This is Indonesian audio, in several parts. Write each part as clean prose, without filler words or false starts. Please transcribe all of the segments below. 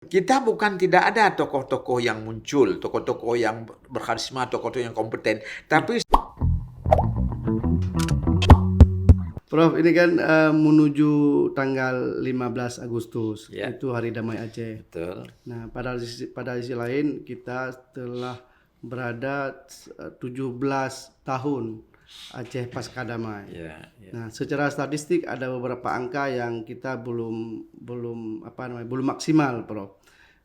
Kita bukan tidak ada tokoh-tokoh yang muncul, tokoh-tokoh yang berkarisma, tokoh-tokoh yang kompeten, tapi Prof, ini kan menuju tanggal 15 Agustus, ya, itu Hari Damai Aceh. betul. Nah, pada sisi lain kita telah berada 17 tahun Aceh pasca damai. Ya, ya. Nah, secara statistik ada beberapa angka yang kita belum maksimal, Prof.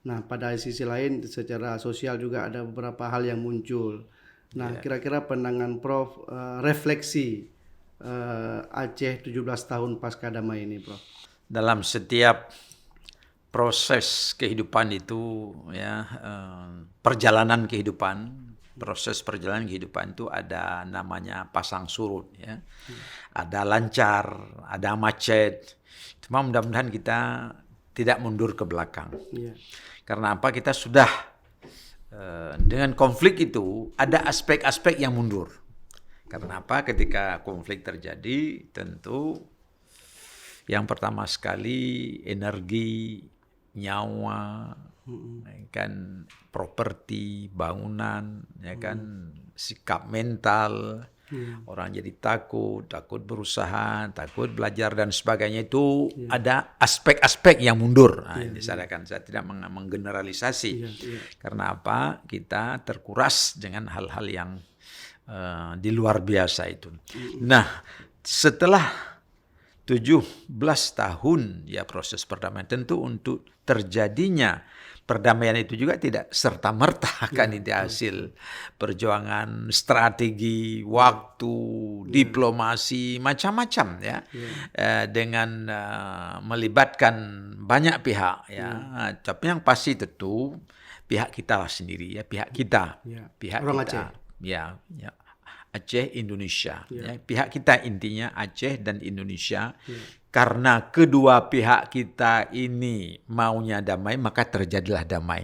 Nah, pada sisi lain secara sosial juga ada beberapa hal yang muncul. Nah, kira-kira pandangan Prof, refleksi Aceh 17 tahun pasca damai ini, Prof. Dalam setiap proses kehidupan itu, ya, proses perjalanan kehidupan itu ada namanya pasang surut, ya. Ada lancar, ada macet. Cuma mudah-mudahan kita tidak mundur ke belakang. Iya. Karena apa? Kita sudah dengan konflik itu ada aspek-aspek yang mundur. Karena apa? Ketika konflik terjadi, tentu yang pertama sekali energi, nyawa, kan, properti, bangunan, ya kan, sikap mental, orang jadi takut berusaha, takut belajar dan sebagainya itu ada aspek-aspek yang mundur. Nah, ini saya tidak menggeneralisasi. Karena apa? Kita terkuras dengan hal-hal yang di luar biasa itu. Nah, setelah 17 tahun ya proses perdamaian, tentu untuk terjadinya perdamaian itu juga tidak serta-merta kan itu hasil perjuangan strategi, waktu, diplomasi, macam-macam ya. Dengan melibatkan banyak pihak ya. Tapi yang pasti tentu pihak kita sendiri ya, pihak kita, pihak orang kita. Aceh. Ya, Aceh Indonesia. Ya, pihak kita intinya Aceh dan Indonesia. Karena kedua pihak kita ini maunya damai, maka terjadilah damai.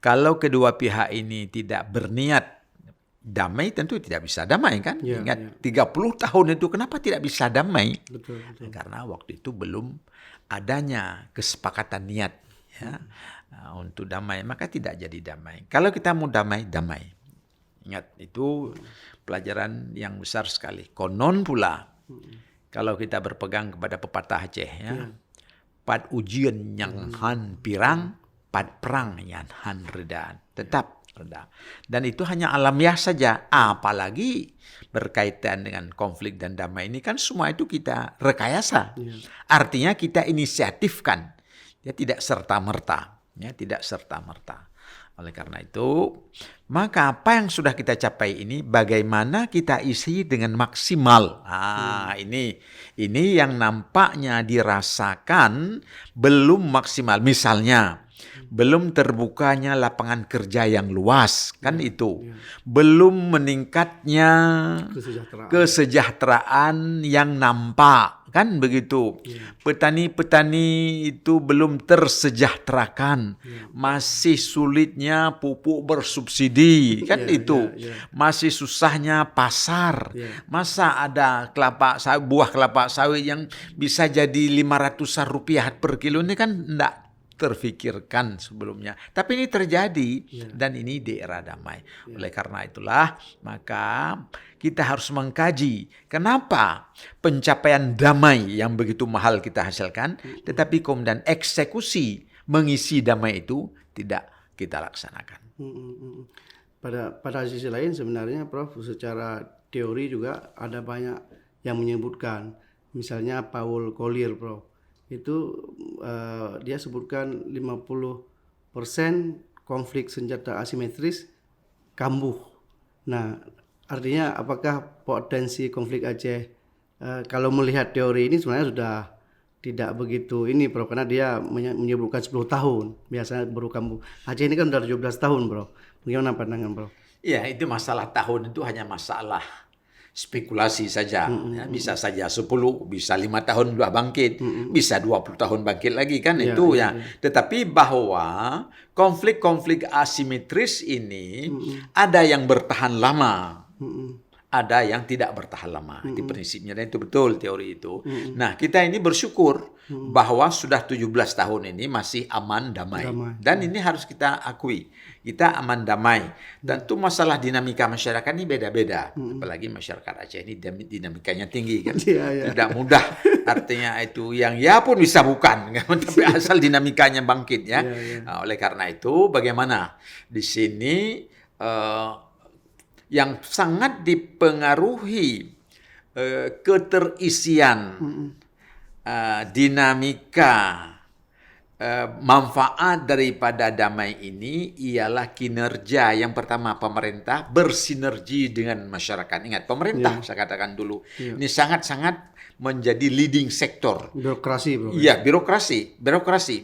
Kalau kedua pihak ini tidak berniat damai, tentu tidak bisa damai kan? Ingat 30 tahun itu kenapa tidak bisa damai? Betul. Karena waktu itu belum adanya kesepakatan niat ya, untuk damai, maka tidak jadi damai. Kalau kita mau damai, damai. Ingat, itu pelajaran yang besar sekali. Konon pula, kalau kita berpegang kepada pepatah Aceh, ya, pat ujian yang han pirang, pat perang yang han reda. Tetap reda. Dan itu hanya alamiah saja. Apalagi berkaitan dengan konflik dan damai ini kan semua itu kita rekayasa. Artinya kita inisiatifkan. Ya, tidak serta-merta. Ya, tidak serta-merta. Oleh karena itu, maka apa yang sudah kita capai ini bagaimana kita isi dengan maksimal. Ini yang nampaknya dirasakan belum maksimal. Misalnya, belum terbukanya lapangan kerja yang luas, kan itu. Belum meningkatnya kesejahteraan yang nampak, kan begitu. Petani-petani itu belum tersejahterakan. Masih sulitnya pupuk bersubsidi, kan itu. Masih susahnya pasar. Masa ada buah kelapa sawit yang bisa jadi 500-an rupiah per kilo, ini kan enggak terfikirkan sebelumnya. Tapi ini terjadi dan ini di era damai. Oleh karena itulah maka kita harus mengkaji kenapa pencapaian damai yang begitu mahal kita hasilkan, tetapi kemudian eksekusi mengisi damai itu tidak kita laksanakan. Pada sisi lain sebenarnya Prof, secara teori juga ada banyak yang menyebutkan, misalnya Paul Collier, Prof, itu dia sebutkan 50% konflik senjata asimetris kambuh. Nah, artinya apakah potensi konflik Aceh kalau melihat teori ini sebenarnya sudah tidak begitu ini, Bro, karena dia menyebutkan 10 tahun biasanya baru kambuh. Aceh ini kan sudah 17 tahun, Bro. Bagaimana pandangan, Bro? Ya, itu masalah tahun itu hanya masalah spekulasi saja. Ya, bisa saja 10, bisa 5 tahun sudah bangkit, bisa 20 tahun bangkit lagi kan itu ya. Tetapi bahwa konflik-konflik asimetris ini ada yang bertahan lama, ada yang tidak bertahan lama. Itu prinsipnya, dan itu betul teori itu. Nah, kita ini bersyukur bahwa sudah 17 tahun ini masih aman, damai. Dan ini harus kita akui. Kita aman, damai. Tentu masalah dinamika masyarakat ini beda-beda. Apalagi masyarakat Aceh ini dinamikanya tinggi kan. Tidak mudah. Artinya itu yang ya pun bisa bukan. Tapi asal dinamikanya bangkit ya. Nah, oleh karena itu bagaimana? Di sini yang sangat dipengaruhi keterisian dinamika manfaat daripada damai ini ialah kinerja. Yang pertama, pemerintah bersinergi dengan masyarakat. Ingat, pemerintah saya katakan dulu ini sangat-sangat menjadi leading sektor. Birokrasi, bro. Iya, birokrasi,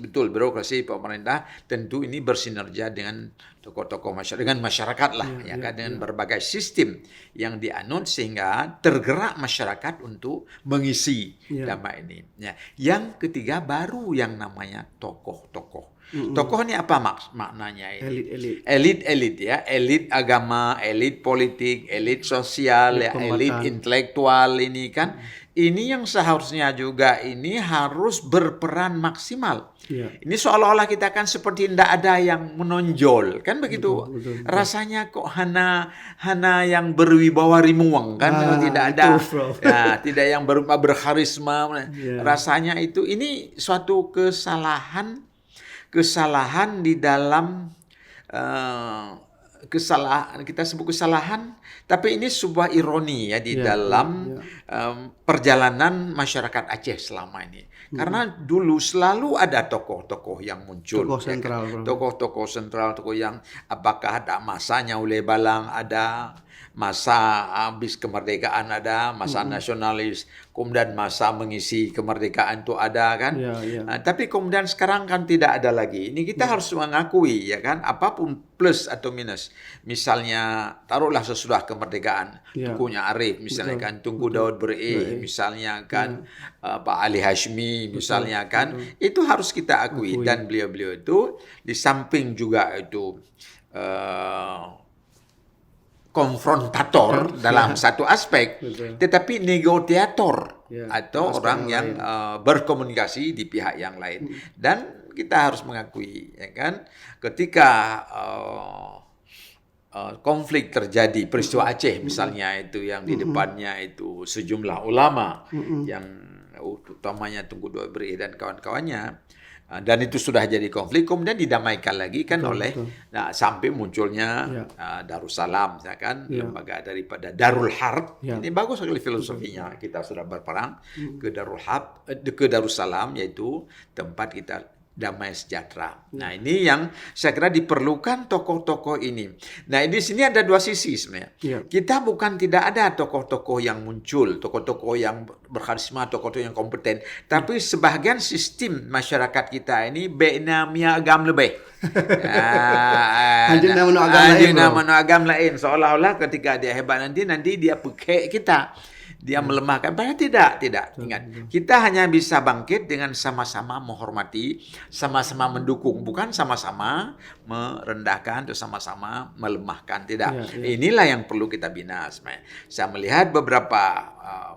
betul, birokrasi pemerintah tentu ini bersinergi dengan tokoh-tokoh masyarakat, dengan masyarakat lah, dengan berbagai sistem yang dianut sehingga tergerak masyarakat untuk mengisi damai ini. Ya. Yang ketiga baru yang namanya tokoh-tokoh. Tokoh ini apa maknanya ini? Elit ya, elit agama, elit politik, elit sosial, elit intelektual ini kan. Ini yang seharusnya juga ini harus berperan maksimal. Ini seolah-olah kita kan seperti tidak ada yang menonjol kan begitu. Betul. Rasanya kok hana yang berwibawa rimuang kan, tidak ada. Tidak yang berkarisma. Rasanya itu ini suatu kesalahan di dalam kita sebut kesalahan, tapi ini sebuah ironi ya di dalam perjalanan masyarakat Aceh selama ini. Karena dulu selalu ada tokoh-tokoh yang muncul, tokoh-tokoh sentral, tokoh yang apakah ada masanya Ulay Balang, ada masa habis kemerdekaan, ada masa nasionalis, kemudian masa mengisi kemerdekaan itu ada kan. Tapi kemudian sekarang kan tidak ada lagi. Ini kita harus mengakui ya kan, apapun plus atau minus. Misalnya taruhlah sesudah kemerdekaan, Tunkunya Arif misalnya kan, Tunku Daud Beri misalnya kan, Pak Ali Hashmi misalnya kan, itu harus kita akui. Dan beliau-beliau itu di samping juga itu konfrontator dalam satu aspek, tetapi negosiator atau orang yang berkomunikasi di pihak yang lain. Dan kita harus mengakui, ya kan, ketika konflik terjadi, peristiwa Aceh misalnya itu yang di depannya itu sejumlah ulama yang utamanya Tunku Daud Beri dan kawan-kawannya. Dan itu sudah jadi konflik, kemudian didamaikan lagi kan Nah, sampai munculnya Darussalam, ya kan, lembaga daripada Darul Harb. Ini bagus sekali filosofinya. Kita sudah berperang ke Darul Harb, ke Darussalam, yaitu tempat kita damai sejahtera. Nah, ini yang saya kira diperlukan tokoh-tokoh ini. Nah, di sini ada dua sisi sebenarnya. Kita bukan tidak ada tokoh-tokoh yang muncul, tokoh-tokoh yang berkarisma, tokoh-tokoh yang kompeten, tapi sebagian sistem masyarakat kita ini benamia agam lebih. Nama agam lain. Seolah-olah ketika dia hebat nanti dia pakai kita. Dia melemahkan. Padahal tidak. Ingat, kita hanya bisa bangkit dengan sama-sama menghormati, sama-sama mendukung, bukan sama-sama merendahkan atau sama-sama melemahkan. Tidak. Inilah yang perlu kita bina sebenarnya. Saya melihat beberapa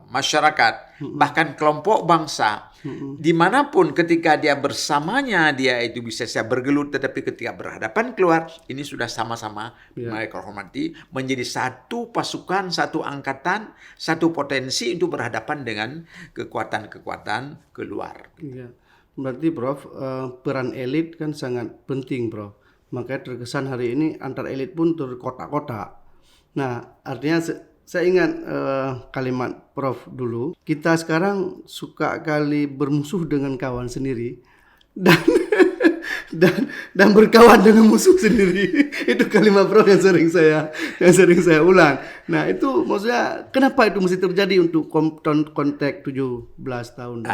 masyarakat, bahkan kelompok bangsa, dimanapun ketika dia bersamanya, dia itu bisa saya bergelut, tetapi ketika berhadapan keluar, ini sudah sama-sama mereka hormati, menjadi satu pasukan, satu angkatan, satu potensi untuk berhadapan dengan kekuatan-kekuatan keluar. Berarti Prof, peran elit kan sangat penting, Prof. Makanya terkesan hari ini antar elit pun terkotak-kotak. Nah, artinya saya ingat kalimat Prof dulu, kita sekarang suka kali bermusuh dengan kawan sendiri dan berkawan dengan musuh sendiri. Itu kalimat Prof yang sering saya ulang. Nah, itu maksudnya kenapa itu mesti terjadi untuk konteks 17 tahun?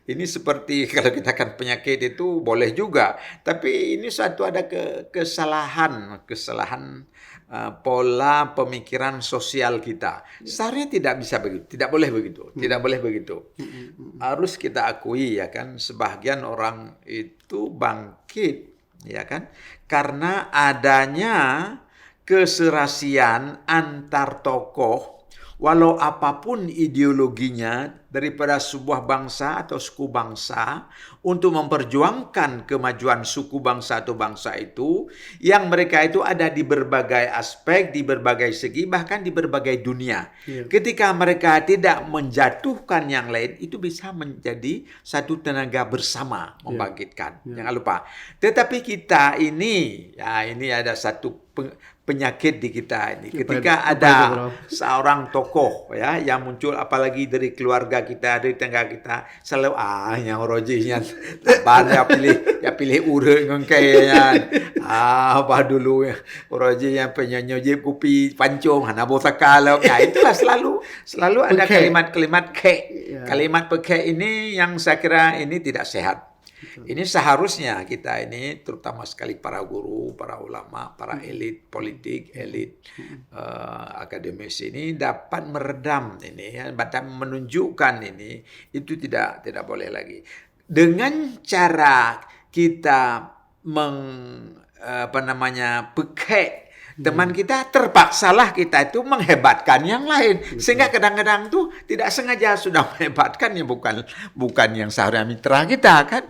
Ini seperti kalau kita kan penyakit itu boleh juga, tapi ini suatu ada kesalahan pola pemikiran sosial kita. Seharusnya tidak bisa begitu, tidak boleh begitu. Harus kita akui ya kan, sebagian orang itu bangkit ya kan? Karena adanya keserasian antar tokoh, walau apapun ideologinya daripada sebuah bangsa atau suku bangsa untuk memperjuangkan kemajuan suku bangsa atau bangsa itu, yang mereka itu ada di berbagai aspek, di berbagai segi, bahkan di berbagai dunia. Ketika mereka tidak menjatuhkan yang lain, itu bisa menjadi satu tenaga bersama membangkitkan. Jangan lupa. Tetapi kita ini, ya ini ada satu penyakit di kita ini. Ketika ada seorang tokoh ya yang muncul, apalagi dari keluarga kita, dari tangga kita, selalu yang rojinya tabar ya pilih urut ngengkainya. Apa dulu ya roji yang penyonyojib kopi pancung hana bosakala. Nah, itulah selalu ada kalimat-kalimat kalimat pekek ini yang saya kira ini tidak sehat. Ini seharusnya kita ini, terutama sekali para guru, para ulama, para elit politik, elit akademis ini dapat meredam ini, dapat menunjukkan ini, itu tidak boleh lagi. Dengan cara kita pekek teman kita, terpaksalah kita itu menghebatkan yang lain. Sehingga kadang-kadang tuh tidak sengaja sudah menghebatkan ya bukan yang seharusnya mitra kita kan.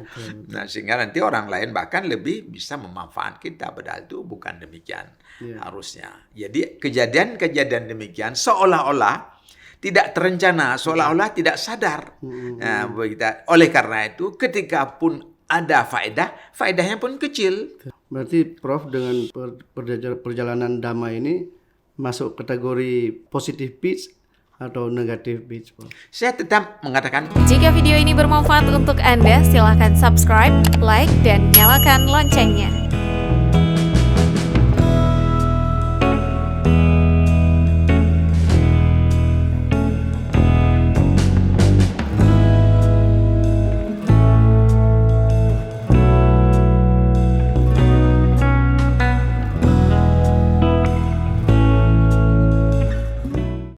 Nah, sehingga nanti orang lain bahkan lebih bisa memanfaatkan kita, padahal itu bukan demikian harusnya. Jadi kejadian-kejadian demikian seolah-olah tidak terencana, seolah-olah tidak sadar. Nah, oleh karena itu ketika pun ada faedahnya pun kecil. Berarti Prof dengan perjalanan damai ini masuk kategori positive pitch atau negative pitch, Prof? Saya tetap mengatakan, jika video ini bermanfaat untuk Anda, silakan subscribe, like, dan nyalakan loncengnya.